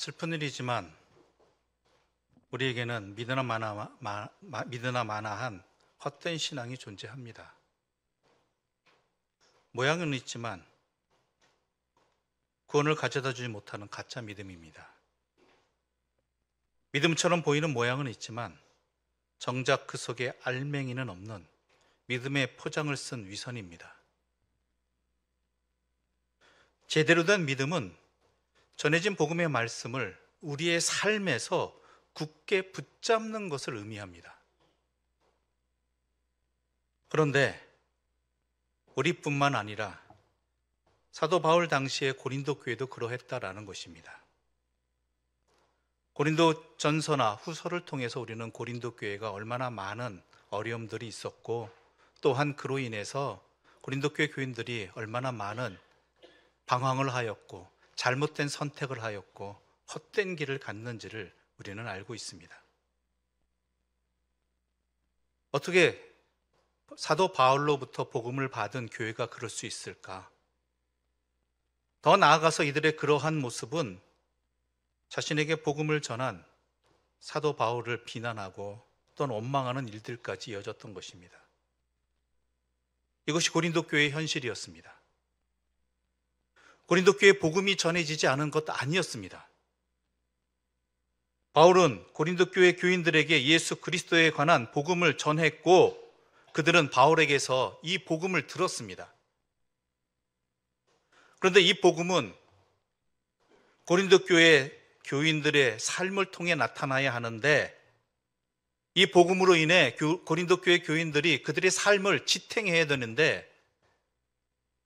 슬픈 일이지만 우리에게는 믿으나 마나한 헛된 신앙이 존재합니다. 모양은 있지만 구원을 가져다 주지 못하는 가짜 믿음입니다. 믿음처럼 보이는 모양은 있지만 정작 그 속에 알맹이는 없는 믿음의 포장을 쓴 위선입니다. 제대로 된 믿음은 전해진 복음의 말씀을 우리의 삶에서 굳게 붙잡는 것을 의미합니다. 그런데 우리뿐만 아니라 사도 바울 당시의 고린도 교회도 그러했다라는 것입니다. 고린도 전서나 후서를 통해서 우리는 고린도 교회가 얼마나 많은 어려움들이 있었고, 또한 그로 인해서 고린도 교회 교인들이 얼마나 많은 방황을 하였고 잘못된 선택을 하였고 헛된 길을 갔는지를 우리는 알고 있습니다. 어떻게 사도 바울로부터 복음을 받은 교회가 그럴 수 있을까? 더 나아가서 이들의 그러한 모습은 자신에게 복음을 전한 사도 바울을 비난하고 또는 원망하는 일들까지 이어졌던 것입니다. 이것이 고린도 교회의 현실이었습니다. 고린도 교회에 복음이 전해지지 않은 것 아니었습니다. 바울은 고린도 교회 교인들에게 예수 그리스도에 관한 복음을 전했고, 그들은 바울에게서 이 복음을 들었습니다. 그런데 이 복음은 고린도 교회 교인들의 삶을 통해 나타나야 하는데, 이 복음으로 인해 고린도 교회 교인들이 그들의 삶을 지탱해야 되는데,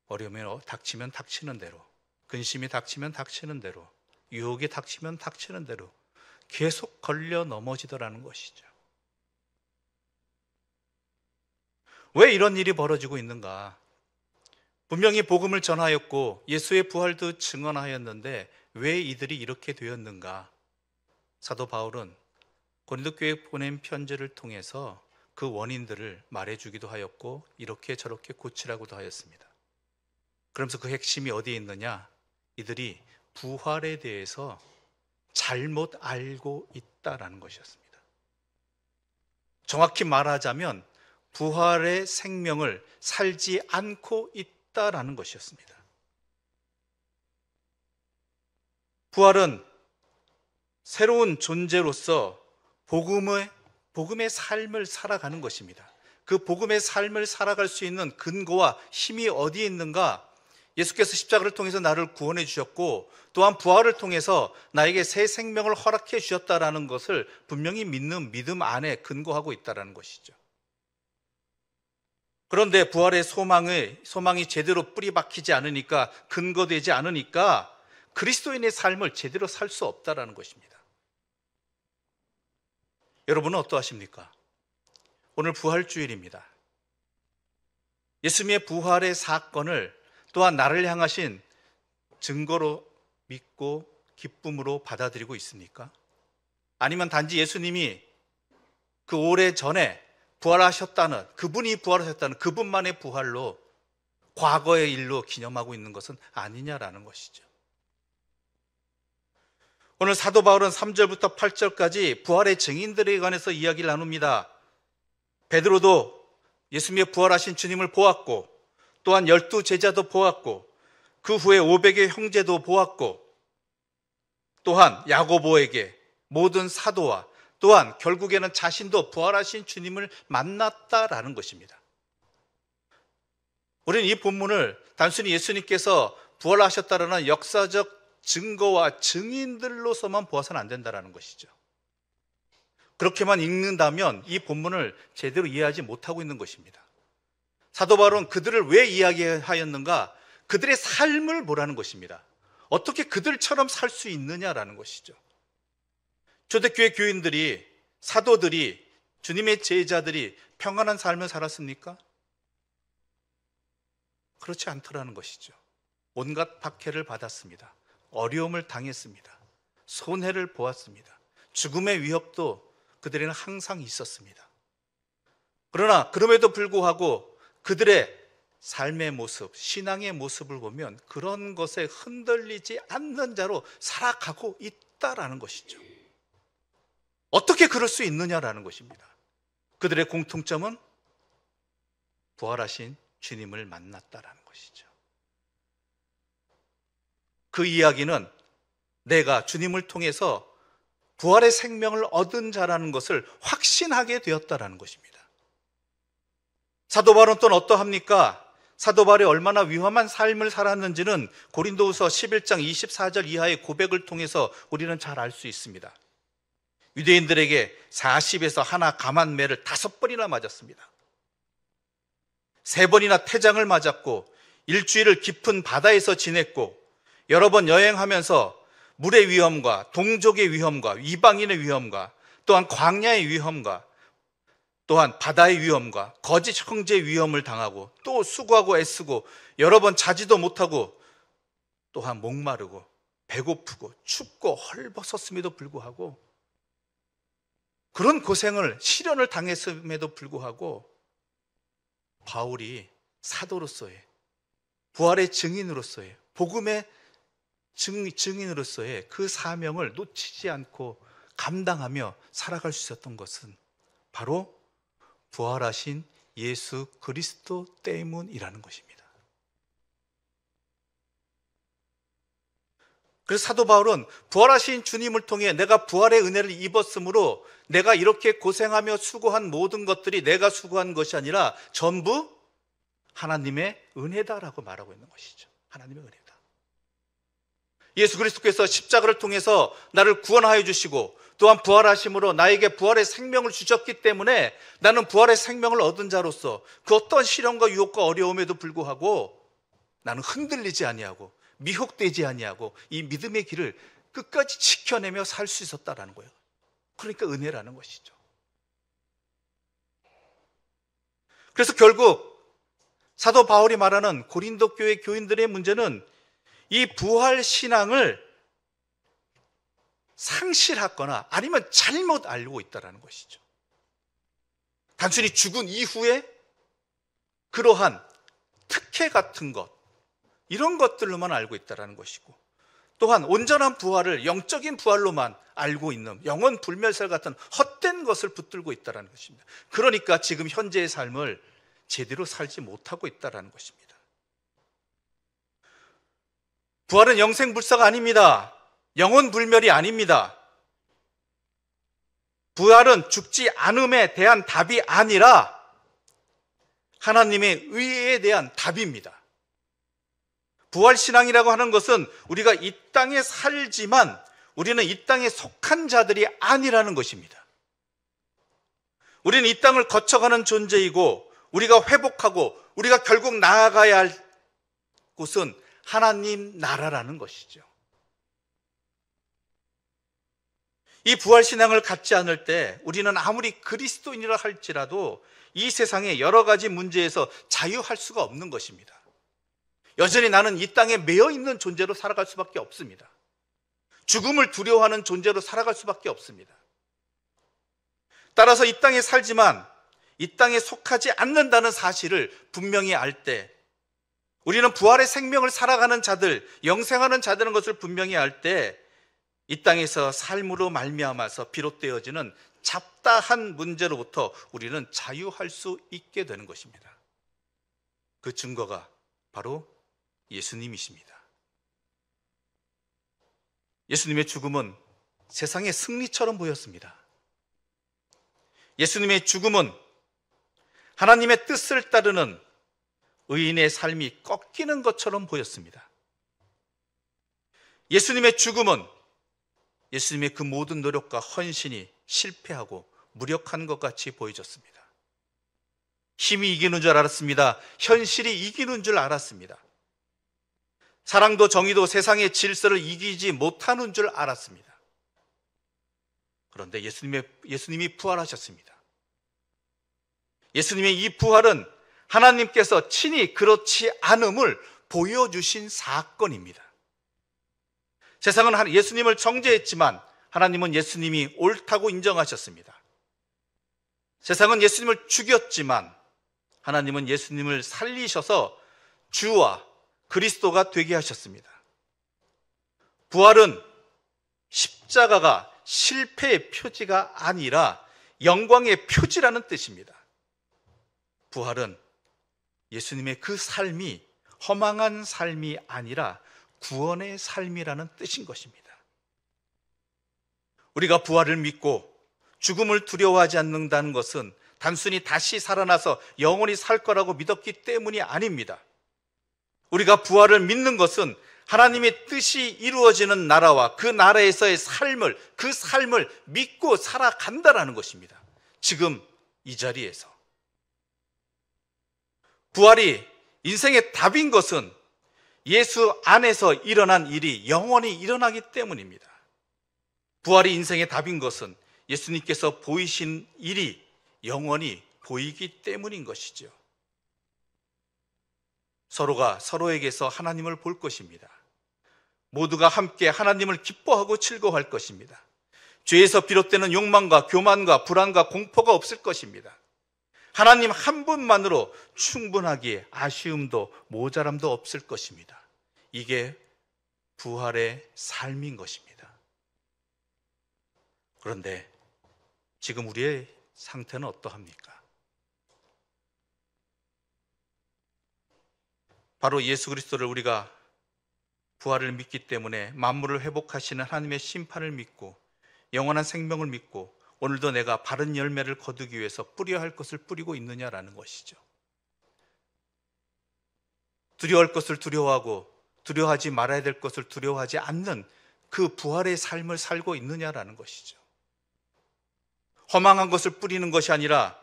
어려움이 닥치면 닥치는 대로, 근심이 닥치면 닥치는 대로, 유혹이 닥치면 닥치는 대로 계속 걸려 넘어지더라는 것이죠. 왜 이런 일이 벌어지고 있는가? 분명히 복음을 전하였고 예수의 부활도 증언하였는데 왜 이들이 이렇게 되었는가? 사도 바울은 고린도 교회에 보낸 편지를 통해서 그 원인들을 말해주기도 하였고 이렇게 저렇게 고치라고도 하였습니다. 그러면서 그 핵심이 어디에 있느냐? 이들이 부활에 대해서 잘못 알고 있다라는 것이었습니다. 정확히 말하자면 부활의 생명을 살지 않고 있다라는 것이었습니다. 부활은 새로운 존재로서 복음의 삶을 살아가는 것입니다. 그 복음의 삶을 살아갈 수 있는 근거와 힘이 어디에 있는가? 예수께서 십자가를 통해서 나를 구원해 주셨고 또한 부활을 통해서 나에게 새 생명을 허락해 주셨다라는 것을 분명히 믿는 믿음 안에 근거하고 있다는 것이죠. 그런데 부활의 소망이 제대로 뿌리 박히지 않으니까, 근거되지 않으니까 그리스도인의 삶을 제대로 살 수 없다는 것입니다. 여러분은 어떠하십니까? 오늘 부활주일입니다. 예수님의 부활의 사건을 또한 나를 향하신 증거로 믿고 기쁨으로 받아들이고 있습니까? 아니면 단지 예수님이 그 오래전에 부활하셨다는, 그분이 부활하셨다는 그분만의 부활로 과거의 일로 기념하고 있는 것은 아니냐라는 것이죠. 오늘 사도 바울은 3절부터 8절까지 부활의 증인들에 관해서 이야기를 나눕니다. 베드로도 예수님의 부활하신 주님을 보았고 또한 12 제자도 보았고 그 후에 500의 형제도 보았고 또한 야고보에게 모든 사도와 또한 결국에는 자신도 부활하신 주님을 만났다라는 것입니다. 우리는 이 본문을 단순히 예수님께서 부활하셨다라는 역사적 증거와 증인들로서만 보아서는 안 된다는 것이죠. 그렇게만 읽는다면 이 본문을 제대로 이해하지 못하고 있는 것입니다. 사도 바울은 그들을 왜 이야기하였는가? 그들의 삶을 보라는 것입니다. 어떻게 그들처럼 살 수 있느냐라는 것이죠. 초대교회 교인들이, 사도들이, 주님의 제자들이 평안한 삶을 살았습니까? 그렇지 않더라는 것이죠. 온갖 박해를 받았습니다. 어려움을 당했습니다. 손해를 보았습니다. 죽음의 위협도 그들에게는 항상 있었습니다. 그러나 그럼에도 불구하고 그들의 삶의 모습, 신앙의 모습을 보면 그런 것에 흔들리지 않는 자로 살아가고 있다라는 것이죠. 어떻게 그럴 수 있느냐라는 것입니다. 그들의 공통점은 부활하신 주님을 만났다라는 것이죠. 그 이야기는 내가 주님을 통해서 부활의 생명을 얻은 자라는 것을 확신하게 되었다라는 것입니다. 사도 바울은 또 어떠합니까? 사도 바울이 얼마나 위험한 삶을 살았는지는 고린도후서 11장 24절 이하의 고백을 통해서 우리는 잘 알 수 있습니다. 유대인들에게 40에서 하나 감한 매를 5번이나 맞았습니다. 3번이나 태장을 맞았고 일주일을 깊은 바다에서 지냈고 여러 번 여행하면서 물의 위험과 동족의 위험과 이방인의 위험과 또한 광야의 위험과 또한 바다의 위험과 거짓 형제의 위험을 당하고 또 수고하고 애쓰고 여러 번 자지도 못하고 또한 목마르고 배고프고 춥고 헐벗었음에도 불구하고 그런 고생을 시련을 당했음에도 불구하고 바울이 사도로서의 부활의 증인으로서의 복음의 증인으로서의 그 사명을 놓치지 않고 감당하며 살아갈 수 있었던 것은 바로 부활하신 예수 그리스도 때문이라는 것입니다. 그래서 사도 바울은 부활하신 주님을 통해 내가 부활의 은혜를 입었으므로 내가 이렇게 고생하며 수고한 모든 것들이 내가 수고한 것이 아니라 전부 하나님의 은혜다라고 말하고 있는 것이죠. 하나님의 은혜다. 예수 그리스도께서 십자가를 통해서 나를 구원하여 주시고 또한 부활하심으로 나에게 부활의 생명을 주셨기 때문에 나는 부활의 생명을 얻은 자로서 그 어떤 시련과 유혹과 어려움에도 불구하고 나는 흔들리지 아니하고 미혹되지 아니하고 이 믿음의 길을 끝까지 지켜내며 살 수 있었다라는 거예요. 그러니까 은혜라는 것이죠. 그래서 결국 사도 바울이 말하는 고린도 교회 교인들의 문제는 이 부활 신앙을 상실하거나 아니면 잘못 알고 있다는 것이죠. 단순히 죽은 이후에 그러한 특혜 같은 것, 이런 것들로만 알고 있다는 것이고, 또한 온전한 부활을 영적인 부활로만 알고 있는 영원 불멸설 같은 헛된 것을 붙들고 있다는 것입니다. 그러니까 지금 현재의 삶을 제대로 살지 못하고 있다는 것입니다. 부활은 영생불사가 아닙니다. 영원 불멸이 아닙니다. 부활은 죽지 않음에 대한 답이 아니라 하나님의 의에 대한 답입니다. 부활신앙이라고 하는 것은 우리가 이 땅에 살지만 우리는 이 땅에 속한 자들이 아니라는 것입니다. 우리는 이 땅을 거쳐가는 존재이고 우리가 회복하고 우리가 결국 나아가야 할 곳은 하나님 나라라는 것이죠. 이 부활신앙을 갖지 않을 때 우리는 아무리 그리스도인이라 할지라도 이 세상의 여러 가지 문제에서 자유할 수가 없는 것입니다. 여전히 나는 이 땅에 매여 있는 존재로 살아갈 수밖에 없습니다. 죽음을 두려워하는 존재로 살아갈 수밖에 없습니다. 따라서 이 땅에 살지만 이 땅에 속하지 않는다는 사실을 분명히 알 때, 우리는 부활의 생명을 살아가는 자들, 영생하는 자들인 것을 분명히 알 때 이 땅에서 삶으로 말미암아서 비롯되어지는 잡다한 문제로부터 우리는 자유할 수 있게 되는 것입니다. 그 증거가 바로 예수님이십니다. 예수님의 죽음은 세상의 승리처럼 보였습니다. 예수님의 죽음은 하나님의 뜻을 따르는 의인의 삶이 꺾이는 것처럼 보였습니다. 예수님의 죽음은 예수님의 그 모든 노력과 헌신이 실패하고 무력한 것 같이 보여졌습니다. 힘이 이기는 줄 알았습니다. 현실이 이기는 줄 알았습니다. 사랑도 정의도 세상의 질서를 이기지 못하는 줄 알았습니다. 그런데 예수님이 부활하셨습니다. 예수님의 이 부활은 하나님께서 친히 그렇지 않음을 보여주신 사건입니다. 세상은 예수님을 정죄했지만 하나님은 예수님이 옳다고 인정하셨습니다. 세상은 예수님을 죽였지만 하나님은 예수님을 살리셔서 주와 그리스도가 되게 하셨습니다. 부활은 십자가가 실패의 표지가 아니라 영광의 표지라는 뜻입니다. 부활은 예수님의 그 삶이 허망한 삶이 아니라 구원의 삶이라는 뜻인 것입니다. 우리가 부활을 믿고 죽음을 두려워하지 않는다는 것은 단순히 다시 살아나서 영원히 살 거라고 믿었기 때문이 아닙니다. 우리가 부활을 믿는 것은 하나님의 뜻이 이루어지는 나라와 그 나라에서의 그 삶을 믿고 살아간다라는 것입니다. 지금 이 자리에서. 부활이 인생의 답인 것은 예수 안에서 일어난 일이 영원히 일어나기 때문입니다. 부활이 인생의 답인 것은 예수님께서 보이신 일이 영원히 보이기 때문인 것이죠. 서로가 서로에게서 하나님을 볼 것입니다. 모두가 함께 하나님을 기뻐하고 즐거워할 것입니다. 죄에서 비롯되는 욕망과 교만과 불안과 공포가 없을 것입니다. 하나님 한 분만으로 충분하기에 아쉬움도 모자람도 없을 것입니다. 이게 부활의 삶인 것입니다. 그런데 지금 우리의 상태는 어떠합니까? 바로 예수 그리스도를 우리가 부활을 믿기 때문에 만물을 회복하시는 하나님의 심판을 믿고 영원한 생명을 믿고 오늘도 내가 바른 열매를 거두기 위해서 뿌려야 할 것을 뿌리고 있느냐라는 것이죠. 두려워할 것을 두려워하고 두려워하지 말아야 될 것을 두려워하지 않는 그 부활의 삶을 살고 있느냐라는 것이죠. 허망한 것을 뿌리는 것이 아니라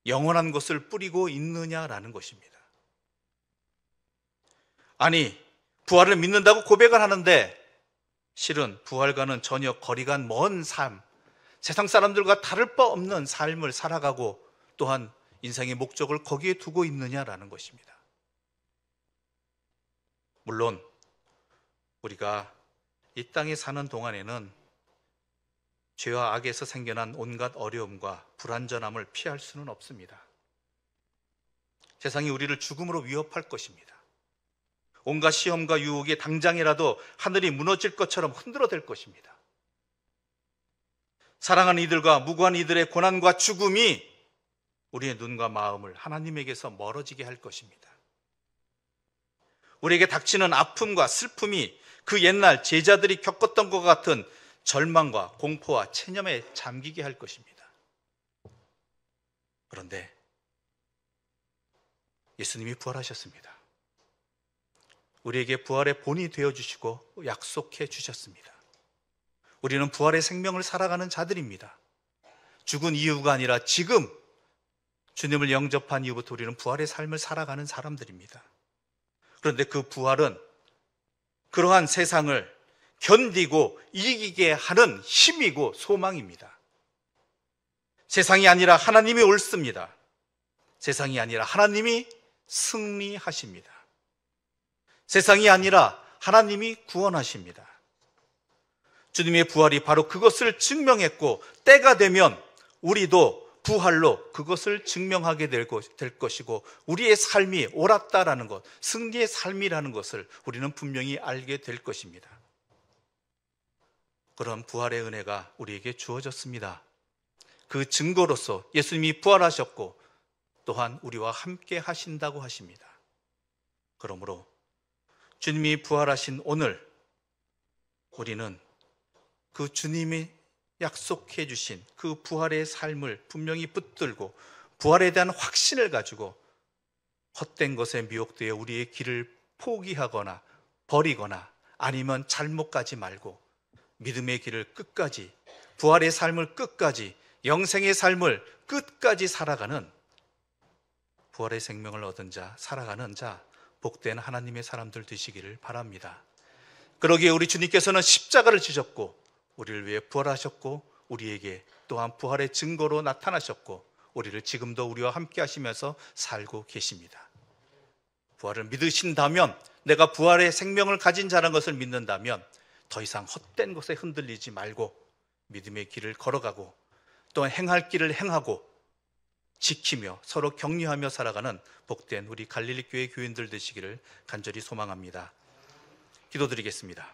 영원한 것을 뿌리고 있느냐라는 것입니다. 아니, 부활을 믿는다고 고백을 하는데 실은 부활과는 전혀 거리가 먼 삶, 세상 사람들과 다를 바 없는 삶을 살아가고 또한 인생의 목적을 거기에 두고 있느냐라는 것입니다. 물론 우리가 이 땅에 사는 동안에는 죄와 악에서 생겨난 온갖 어려움과 불완전함을 피할 수는 없습니다. 세상이 우리를 죽음으로 위협할 것입니다. 온갖 시험과 유혹에 당장이라도 하늘이 무너질 것처럼 흔들어댈 것입니다. 사랑하는 이들과 무고한 이들의 고난과 죽음이 우리의 눈과 마음을 하나님에게서 멀어지게 할 것입니다. 우리에게 닥치는 아픔과 슬픔이 그 옛날 제자들이 겪었던 것 같은 절망과 공포와 체념에 잠기게 할 것입니다. 그런데 예수님이 부활하셨습니다. 우리에게 부활의 본이 되어주시고 약속해 주셨습니다. 우리는 부활의 생명을 살아가는 자들입니다. 죽은 이유가 아니라 지금 주님을 영접한 이후부터 우리는 부활의 삶을 살아가는 사람들입니다. 그런데 그 부활은 그러한 세상을 견디고 이기게 하는 힘이고 소망입니다. 세상이 아니라 하나님이 옳습니다. 세상이 아니라 하나님이 승리하십니다. 세상이 아니라 하나님이 구원하십니다. 주님의 부활이 바로 그것을 증명했고 때가 되면 우리도 부활로 그것을 증명하게 될 것이고 우리의 삶이 옳았다라는 것, 승리의 삶이라는 것을 우리는 분명히 알게 될 것입니다. 그런 부활의 은혜가 우리에게 주어졌습니다. 그 증거로서 예수님이 부활하셨고 또한 우리와 함께 하신다고 하십니다. 그러므로 주님이 부활하신 오늘 우리는 그 주님이 약속해 주신 그 부활의 삶을 분명히 붙들고 부활에 대한 확신을 가지고 헛된 것에 미혹되어 우리의 길을 포기하거나 버리거나 아니면 잘못 가지 말고 믿음의 길을 끝까지, 부활의 삶을 끝까지, 영생의 삶을 끝까지 살아가는 부활의 생명을 얻은 자, 살아가는 자, 복된 하나님의 사람들 되시기를 바랍니다. 그러기에 우리 주님께서는 십자가를 지셨고 우리를 위해 부활하셨고 우리에게 또한 부활의 증거로 나타나셨고 우리를 지금도 우리와 함께 하시면서 살고 계십니다. 부활을 믿으신다면, 내가 부활의 생명을 가진 자라는 것을 믿는다면 더 이상 헛된 것에 흔들리지 말고 믿음의 길을 걸어가고 또한 행할 길을 행하고 지키며 서로 격려하며 살아가는 복된 우리 갈릴리 교회 교인들 되시기를 간절히 소망합니다. 기도드리겠습니다.